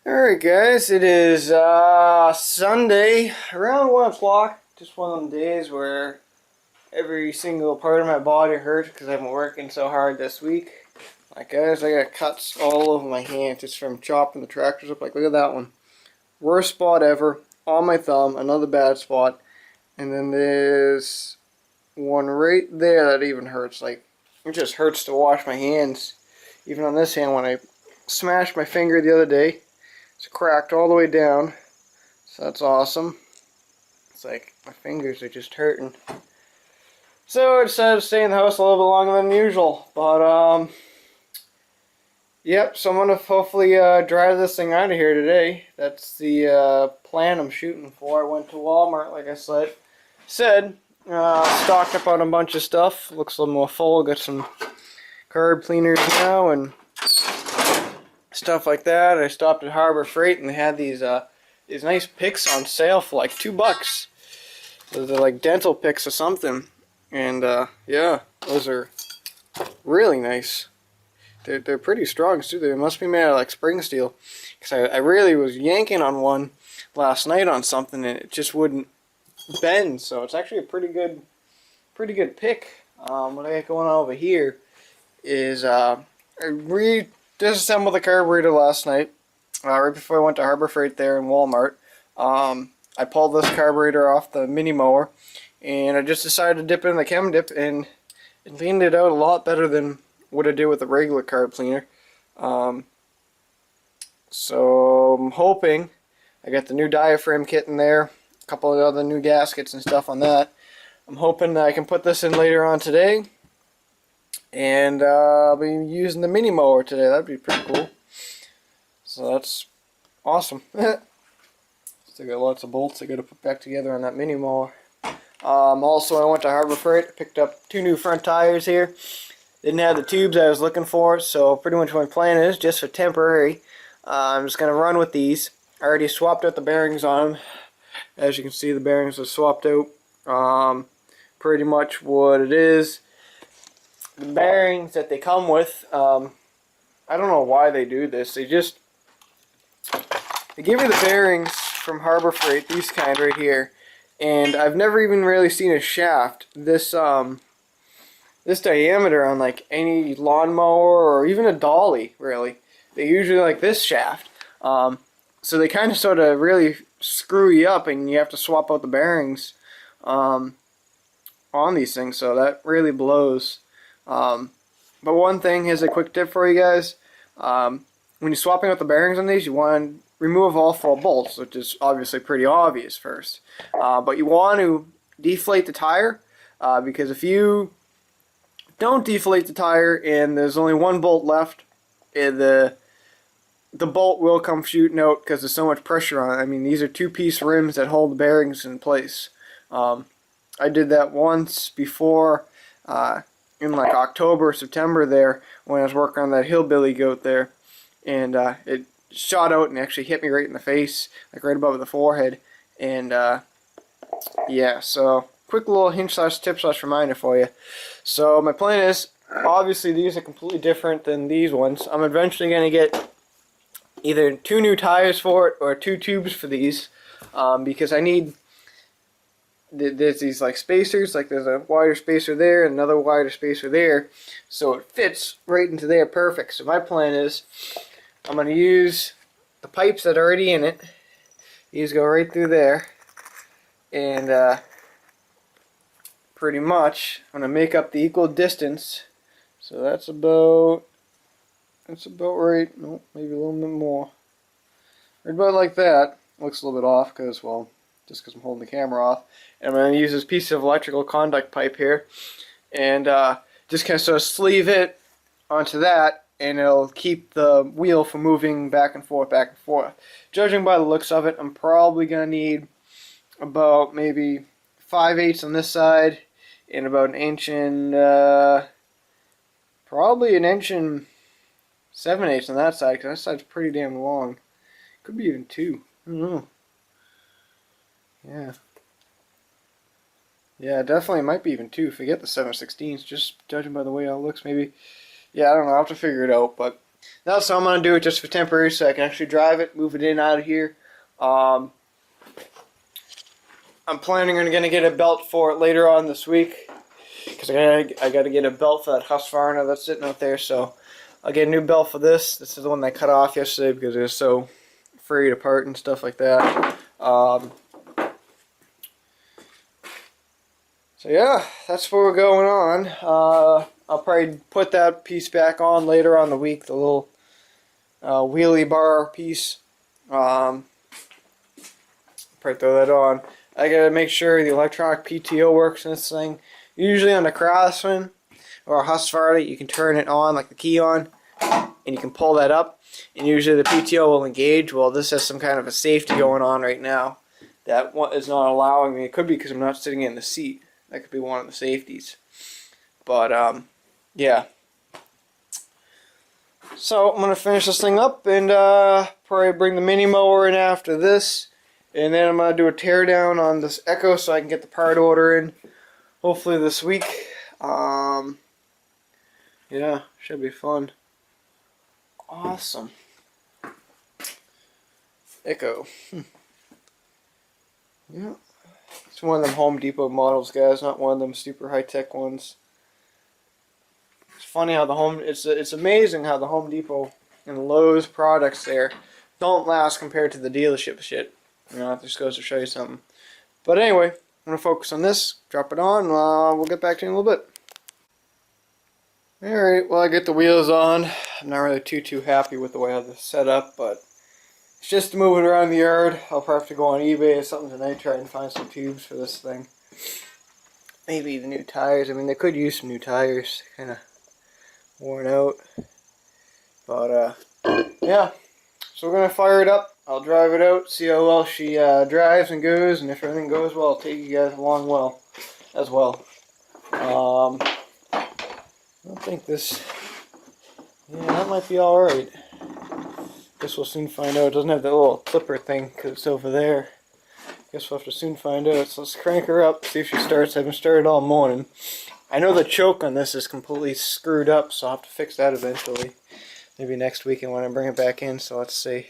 Alright guys, it is Sunday around 1 o'clock. Just one of them days where every single part of my body hurts because I've been working so hard this week. Like guys, I got cuts all over my hand just from chopping the tractors up. Like look at that one. Worst spot ever on my thumb, another bad spot. And then there's one right there that even hurts. Like it just hurts to wash my hands. Even on this hand when I smashed my finger the other day. It's cracked all the way down, so that's awesome. It's like my fingers are just hurting. So I decided to stay in the house a little bit longer than usual. But, yep, so I'm going to hopefully drive this thing out of here today. That's the plan I'm shooting for. I went to Walmart, like I said. Stocked up on a bunch of stuff. Looks a little more full. Got some carb cleaners now and stuff like that. I stopped at Harbor Freight and they had these nice picks on sale for like $2. Those are like dental picks or something, and yeah, those are really nice. They're pretty strong too. They must be made out of like spring steel, because I really was yanking on one last night on something and it just wouldn't bend. So it's actually a pretty good pick. What I got going on over here is I disassembled the carburetor last night, right before I went to Harbor Freight there in Walmart. I pulled this carburetor off the mini mower, and I just decided to dip it in the chem dip, and it cleaned it out a lot better than what I did with the regular carb cleaner. So I'm hoping I got the new diaphragm kit in there, a couple of other new gaskets and stuff on that. I'm hoping that I can put this in later on today. And I'll be using the mini mower today. That'd be pretty cool. So that's awesome. Still got lots of bolts I got to put back together on that mini mower. Also, I went to Harbor Freight, picked up 2 new front tires here. Didn't have the tubes I was looking for, so pretty much my plan is just for temporary. I'm just going to run with these. I already swapped out the bearings on them. As you can see, the bearings are swapped out. Pretty much what it is. The bearings that they come with, I don't know why they do this. They give you the bearings from Harbor Freight, these kind right here, and I've never even really seen a shaft this diameter on like any lawnmower or even a dolly. Really, they usually like this shaft. So they kind of sort of really screw you up, and you have to swap out the bearings on these things. So that really blows. But one thing, here's a quick tip for you guys. When you're swapping out the bearings on these, you want to remove all 4 bolts, which is obviously pretty obvious first. But you want to deflate the tire, because if you don't deflate the tire and there's only 1 bolt left, the bolt will come shooting out because there's so much pressure on it. I mean, these are 2-piece rims that hold the bearings in place. I did that once before, in like October or September there, when I was working on that hillbilly goat there, and it shot out and actually hit me right in the face, like right above the forehead. And yeah, so quick little hint slash tip slash reminder for you. So my plan is, obviously these are completely different than these ones. I'm eventually going to get either 2 new tires for it or 2 tubes for these, because I need, there's these like spacers, like there's a wider spacer there and another wider spacer there, so it fits right into there perfect. So my plan is I'm going to use the pipes that are already in it. These go right through there, and pretty much I'm going to make up the equal distance. So that's about right. Nope, maybe a little bit more. Right about like that. Looks a little bit off because, well, just because I'm holding the camera off. And I'm going to use this piece of electrical conduct pipe here, and just kind of sort of sleeve it onto that, and it'll keep the wheel from moving back and forth, back and forth. Judging by the looks of it, I'm probably going to need about maybe 5/8 on this side, and about 1 inch and probably 1 inch and 7/8 on that side, because that side's pretty damn long. Could be even 2. I don't know. Yeah. Yeah, definitely might be even 2. Forget the 7/16, just judging by the way it looks, maybe. Yeah, I don't know. I'll have to figure it out, but That's how I'm going to do it just for temporary so I can actually drive it, move it in out of here. I'm planning on going to get a belt for it later on this week because I got to get a belt for that Husqvarna that's sitting out there. So I'll get a new belt for this. This is the one I cut off yesterday because it was so frayed apart and stuff like that. So yeah, that's what we're going on. I'll probably put that piece back on later on the week, the little wheelie bar piece. Probably throw that on. I gotta make sure the electronic PTO works in this thing. Usually on the Craftsman or a Husqvarna, you can turn it on, like the key on, and you can pull that up, and usually the PTO will engage. Well, this has some kind of a safety going on right now that is not allowing me. It could be because I'm not sitting in the seat. That could be one of the safeties. But yeah. So I'm gonna finish this thing up and probably bring the mini mower in after this, and then I'm gonna do a tear down on this Echo so I can get the part order in hopefully this week. Yeah, should be fun. Awesome. Echo. Yeah, it's one of them Home Depot models, guys, not one of them super high-tech ones. It's funny how it's amazing how the Home Depot and Lowe's products there don't last compared to the dealership shit. You know, it just goes to show you something. But anyway, I'm going to focus on this, drop it on, we'll get back to you in a little bit. Alright, well I get the wheels on. I'm not really too happy with the way I have this set up, but it's just to move it around the yard. I'll probably have to go on eBay or something tonight, try and find some tubes for this thing. Maybe the new tires. I mean, they could use some new tires. Kind of worn out. But, yeah. So we're going to fire it up. I'll drive it out, see how well she drives and goes, and if everything goes well, I'll take you guys along well as well. I don't think this... Yeah, that might be alright. Guess we'll soon find out. It doesn't have that little clipper thing because it's over there. Guess we'll have to soon find out. So let's crank her up, see if she starts. I haven't started all morning. I know the choke on this is completely screwed up, so I'll have to fix that eventually. Maybe next weekend when I bring it back in, so let's see.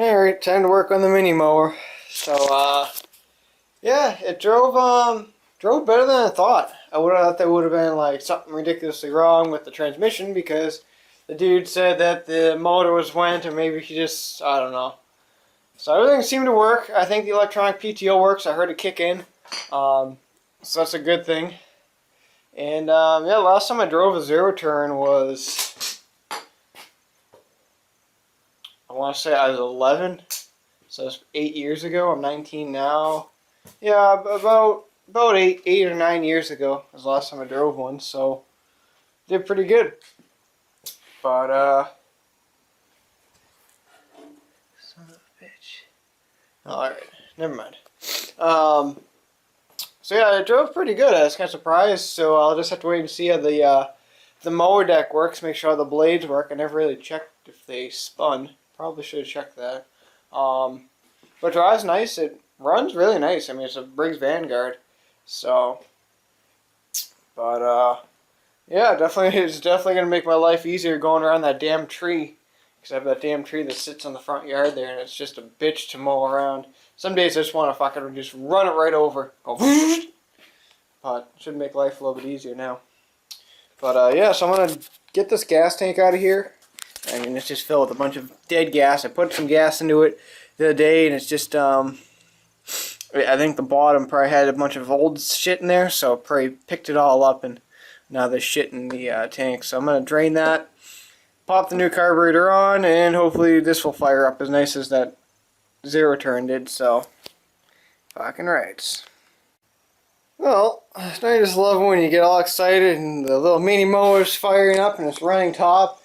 Alright, time to work on the mini mower. So, yeah, it drove better than I thought. I would have thought there would have been like something ridiculously wrong with the transmission because the dude said that the motor was went or maybe he just, I don't know. So everything seemed to work. I think the electronic PTO works. I heard it kick in. So that's a good thing. And yeah, last time I drove a zero turn was, I want to say I was 11. So it's 8 years ago. I'm 19 now. Yeah, about 8 or 9 years ago was the last time I drove one. So did pretty good. But son of a bitch. Alright, never mind. So yeah, it drove pretty good. I was kind of surprised. So I'll just have to wait and see how the mower deck works. Make sure the blades work. I never really checked if they spun. Probably should have checked that. But it drives nice. It runs really nice. I mean, it's a Briggs Vanguard, so. But yeah, definitely, it's definitely gonna make my life easier going around that damn tree. Because I have that damn tree that sits on the front yard there, and it's just a bitch to mow around. Some days I just want to fucking just run it right over. Go, but it should make life a little bit easier now. But yeah, so I'm going to get this gas tank out of here. I mean, it's just filled with a bunch of dead gas. I put some gas into it the other day, and it's just, I think the bottom probably had a bunch of old shit in there, so probably picked it all up, and now there's shit in the tank. So I'm going to drain that, pop the new carburetor on, and hopefully this will fire up as nice as that zero turn did, so fucking rights. Well, I just love when you get all excited and the little mini mower's firing up and it's running top.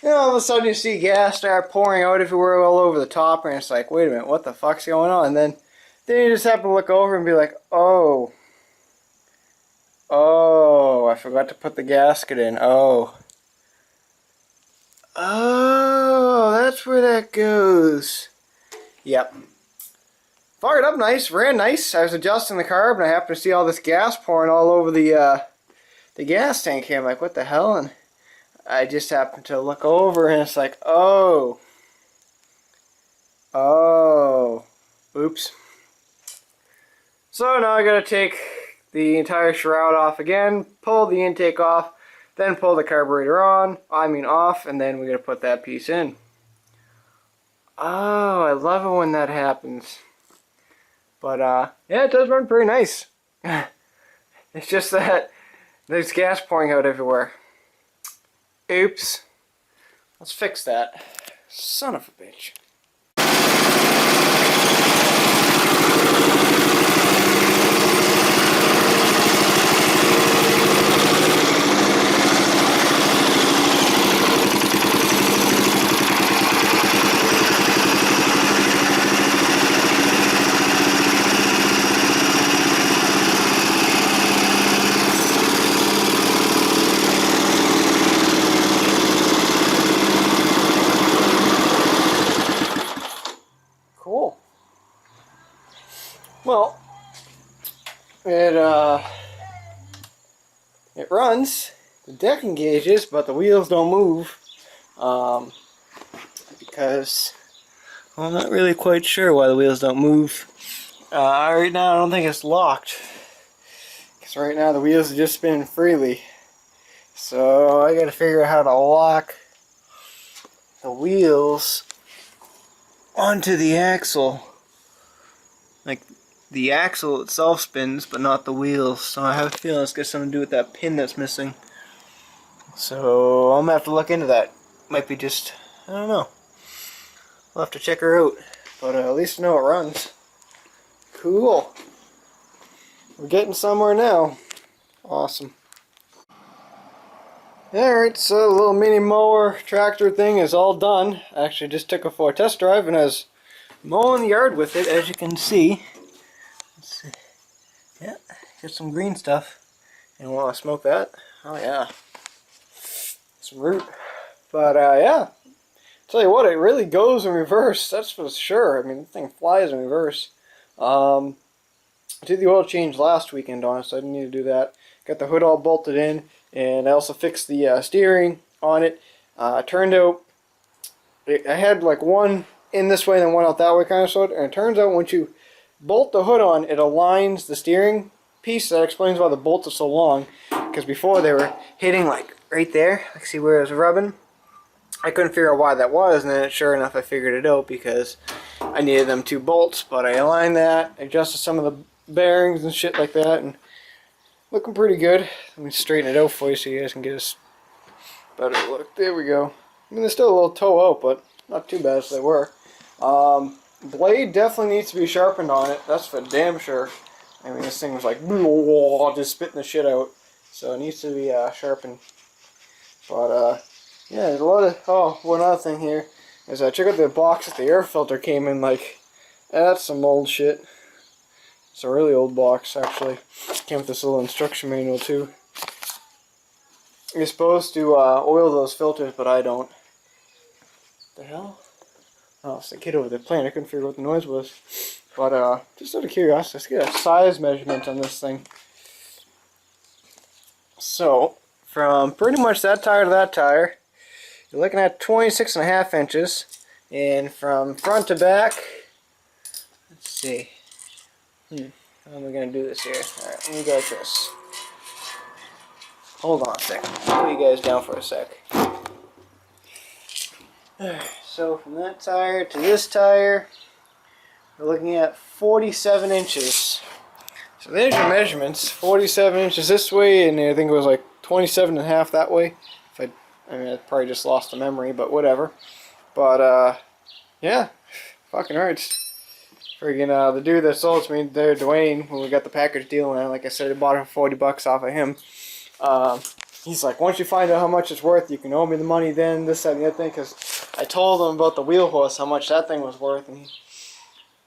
And all of a sudden you see gas start pouring out everywhere all over the top, and it's like, wait a minute, what the fuck's going on? And then you just happen to look over and be like, oh, I forgot to put the gasket in. Oh, that's where that goes. Yep. Fired up nice, ran nice. I was adjusting the carb and I happened to see all this gas pouring all over the gas tank here. I'm like, what the hell? And I just happened to look over and it's like, oh, oops. So now I gotta take the entire shroud off again, pull the intake off, then pull the carburetor off, and then we gotta put that piece in. Oh, I love it when that happens. But, yeah, it does run pretty nice. It's just that there's gas pouring out everywhere. Oops. Let's fix that. Son of a bitch. Cool. Well, it runs. The deck engages, but the wheels don't move. Because well, I'm not really quite sure why the wheels don't move. Right now, I don't think it's locked. Because right now the wheels are just spinning freely. So I got to figure out how to lock the wheels onto the axle. Like, the axle itself spins, but not the wheels. So I have a feeling it's got something to do with that pin that's missing. So I'm gonna have to look into that. Might be just, I don't know. We'll have to check her out. But at least I know it runs. Cool. We're getting somewhere now. Awesome. Alright, so the little mini mower tractor thing is all done. I actually just took it for a test drive and I was mowing the yard with it, as you can see. Let's see. Yeah, got some green stuff. You want to smoke that? Oh yeah. Some root. But yeah, tell you what, it really goes in reverse, that's for sure. I mean, the thing flies in reverse. I did the oil change last weekend on it, so I didn't need to do that. Got the hood all bolted in. And I also fixed the steering on it. Turned out, I had like one in this way and then one out that way kind of sort. And it turns out once you bolt the hood on, it aligns the steering piece. That explains why the bolts are so long. Because before they were hitting like right there. Like see where it was rubbing? I couldn't figure out why that was. And then sure enough I figured it out because I needed them 2 bolts. But I aligned that, adjusted some of the bearings and shit like that. And looking pretty good. Let me straighten it out for you so you guys can get a better look. There we go. I mean, there's still a little toe out, but not too bad as they were. Blade definitely needs to be sharpened on it. That's for damn sure. I mean, this thing was like just spitting the shit out. So it needs to be sharpened. But yeah, there's a lot of... Oh, one other thing here is check out the box that the air filter came in. Like, that's some old shit. It's a really old box, actually. Came with this little instruction manual, too. You're supposed to oil those filters, but I don't. What the hell? Oh, it's the kid over there playing. I couldn't figure out what the noise was. But just out of curiosity, let's get a size measurement on this thing. So from pretty much that tire to that tire, you're looking at 26.5 inches, and from front to back, let's see. How am I gonna do this here? All right, let me go like this. Hold on a second. I'll put you guys down for a sec. So from that tire to this tire, we're looking at 47 inches. So there's your measurements. 47 inches this way, and I think it was like 27.5 that way. I mean, I probably just lost the memory, but whatever. But yeah, fucking hurts. Friggin' the dude that sold it to me there, Dwayne, when we got the package deal, and like I said, I bought it for 40 bucks off of him. He's like, once you find out how much it's worth, you can owe me the money then, this, that, and the other thing, because I told him about the wheel horse, how much that thing was worth, and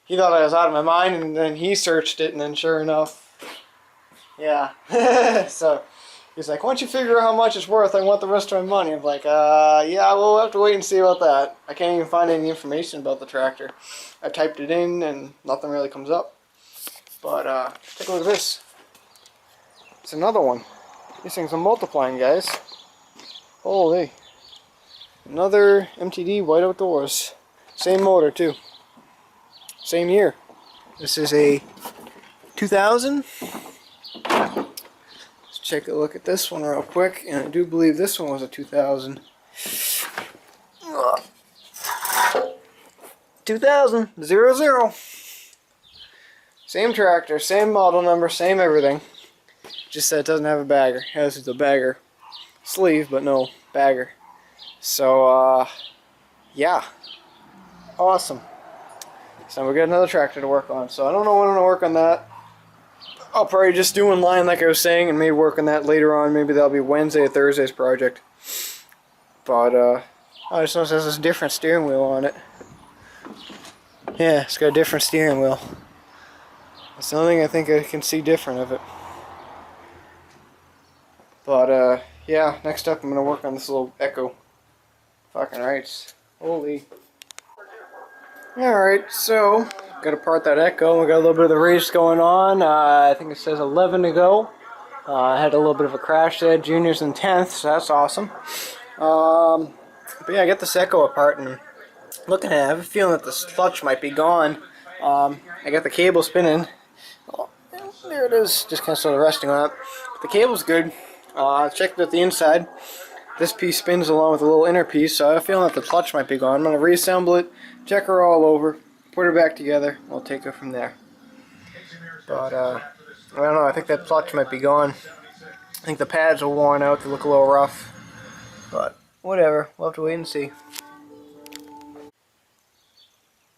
he thought I was out of my mind, and then he searched it, and then sure enough, yeah. So he's like, once you figure out how much it's worth, I want the rest of my money. I'm like, yeah, we'll have to wait and see about that. I can't even find any information about the tractor. I typed it in, and nothing really comes up. But take a look at this. It's another one. These things are multiplying, guys. Holy. Another MTD White Outdoors. Same motor, too. Same year. This is a 2000. Let's check a look at this one real quick. And I do believe this one was a 2000. 2000. 00. Same tractor, same model number, same everything. Just that it doesn't have a bagger. It has a bagger sleeve, but no bagger. So, yeah. Awesome. So we got another tractor to work on. So I don't know when I'm going to work on that. I'll probably just do in line like I was saying, and maybe work on that later on. Maybe that'll be Wednesday or Thursday's project. But, I just noticed there's this different steering wheel on it. Yeah, it's got a different steering wheel. That's the only thing I think I can see different of it. But, yeah, next up I'm going to work on this little Echo. Fucking rights. Holy. Alright, so, got to part that Echo. We got a little bit of the race going on. I think it says 11 to go. I had a little bit of a crash there, juniors and 10th, so that's awesome. But yeah, I got this Echo apart, and looking at it, I have a feeling that this clutch might be gone. I got the cable spinning. Oh, there it is, just kind of sort of resting on it. But the cable's good. Checked it at the inside. This piece spins along with a little inner piece, so I have a feeling that the clutch might be gone. I'm going to reassemble it, check her all over, put her back together, we'll take it from there. But, I don't know, I think that clutch might be gone. I think the pads are worn out, they look a little rough. But, whatever, we'll have to wait and see.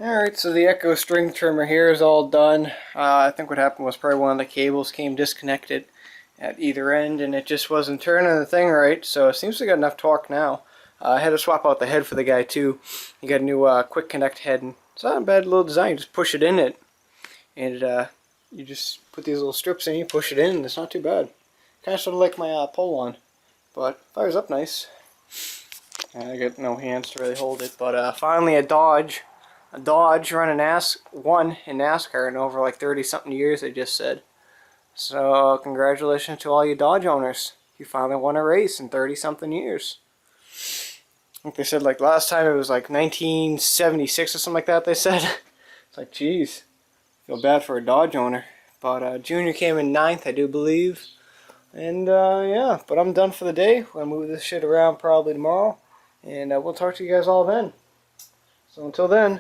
Alright, so the Echo string trimmer here is all done. I think what happened was probably one of the cables came disconnected at either end, and it just wasn't turning the thing right, so it seems to got enough torque now. I had to swap out the head for the guy too. You got a new quick connect head, and it's not a bad little design. You just push it in it, and you just put these little strips in, you push it in, and it's not too bad. Kind of sort of like my pole on, but fires up nice. I got no hands to really hold it, but finally a Dodge running won in NASCAR in over like 30 something years, they just said. So congratulations to all you Dodge owners. You finally won a race in 30 something years. I think they said like last time it was like 1976 or something like that, they said. It's like, geez, feel bad for a Dodge owner. But Junior came in 9th, I do believe. And yeah, but I'm done for the day. We'll move this shit around probably tomorrow. And we'll talk to you guys all then. So until then,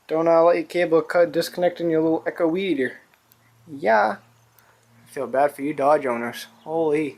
don't let your cable cut disconnecting your little Echo weed eater. Yeah. I feel bad for you Dodge owners. Holy.